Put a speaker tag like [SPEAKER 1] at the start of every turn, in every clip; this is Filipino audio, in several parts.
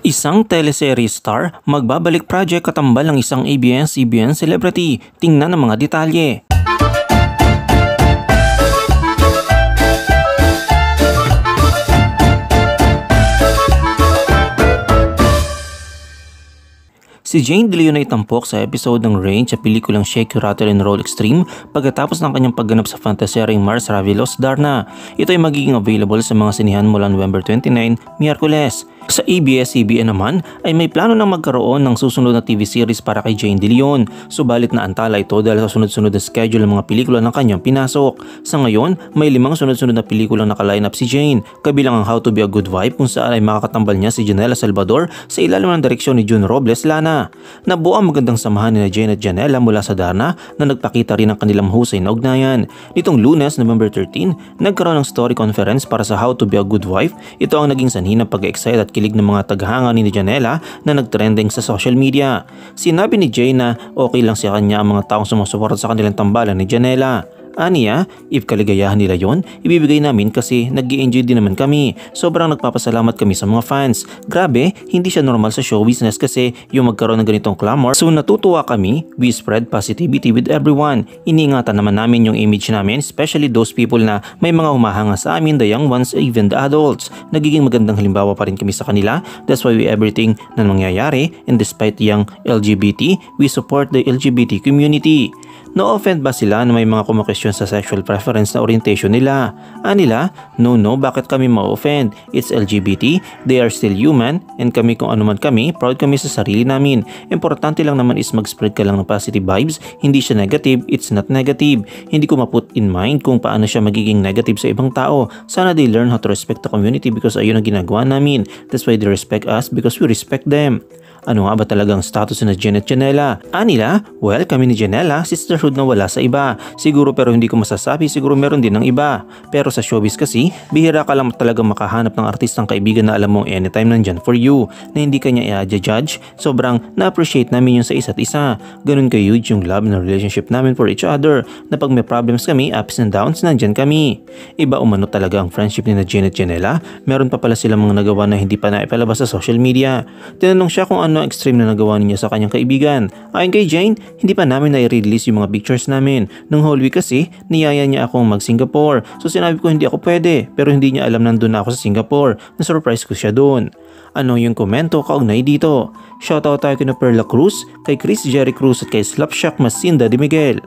[SPEAKER 1] Isang teleserye star, magbabalik project katambal ng isang ABS-CBN celebrity. Tingnan ang mga detalye. Si Jane De Leon ay tampok sa episode ng Range sa pelikulang Shake, Rattle and Roll Extreme pagkatapos ng kanyang pagganap sa fantaseryeng Mars Ravelos Darna. Ito ay magiging available sa mga sinihan mula November 29, Miyerkules. Sa ABS-CBN naman ay may plano na magkaroon ng susunod na TV series para kay Jane De Leon. Subalit na antala ito dahil sa sunod-sunod na schedule ng mga pelikula ng kanyang pinasok. Sa ngayon, may 5 sunod-sunod na pelikulang naka-line up si Jane, kabilang ang How to be a Good Wife kung saan ay makakatambal niya si Janela Salvador sa ilalim ng direksyon ni June Robles Lana. Nabuo ang magandang samahan ni Jane at Janela mula sa Darna na nagpakita rin ng kanilang husay na ugnayan. Nitong Lunes, November 13, nagkaroon ng story conference para sa How to be a Good Wife. Ito ang naging sanhi ng pag-excite at kilig ng mga taghanga ni Janela na nagtrending sa social media. Sinabi ni Jane na okay lang sa kanya ang mga taong sumusuporta sa kanilang tambalan ni Janela. Aniya, if kaligayahan nila yon, ibibigay namin kasi nag-i-enjoy din naman kami. Sobrang nagpapasalamat kami sa mga fans. Grabe, hindi siya normal sa show business kasi yung magkaroon ng ganitong clamor. So natutuwa kami, we spread positivity with everyone. Iniingatan naman namin yung image namin, especially those people na may mga humahanga sa amin, the young ones, even the adults. Nagiging magandang halimbawa pa rin kami sa kanila. That's why everything na nangyayari, and despite yung LGBT, we support the LGBT community. No-offend ba sila na may mga kumakesyon sa sexual preference na orientation nila? Anila, no, bakit kami ma-offend? It's LGBT, they are still human, and kami kung ano man kami, proud kami sa sarili namin. Importante lang naman is mag-spread ka lang ng positive vibes, hindi siya negative, it's not negative. Hindi ko ma-put in mind kung paano siya magiging negative sa ibang tao. Sana they learn how to respect the community because ayun ang ginagawa namin. That's why they respect us because we respect them. Ano nga ba talagang status na Jane at Janela? Anila, well, kami ni Janela, sisterhood na wala sa iba. Siguro pero hindi ko masasabi, siguro meron din ng iba. Pero sa showbiz kasi, bihira ka lang talaga makahanap ng artistang kaibigan na alam mong anytime nandyan for you, na hindi kanya i-judge. Sobrang na-appreciate namin yun sa isa't isa. Ganun ka-huge yung love na relationship namin for each other, na pag may problems kami, ups and downs, nandyan kami. Iba umano talaga ang friendship ni na Jane at Janela. Meron pa pala silang mga nagawa na hindi pa naipalabas sa social media. Tinanong siya kung ano ang extreme na nagawa niya sa kanyang kaibigan. Ayon kay Jane, hindi pa namin na-release yung mga pictures namin. Nung whole week kasi, niyaya niya akong mag-Singapore. So sinabi ko hindi ako pwede, pero hindi niya alam nandun na ako sa Singapore. Na-surprise ko siya doon. Ano yung komento kaugnay dito? Shoutout tayo kina Perla Cruz, kay Chris Jerry Cruz at kay Slapshock Masinda de Miguel.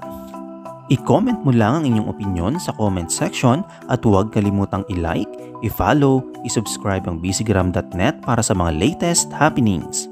[SPEAKER 1] I-comment mo lang ang inyong opinion sa comment section at huwag kalimutang i-like, i-follow, i-subscribe ang bcgram.net para sa mga latest happenings.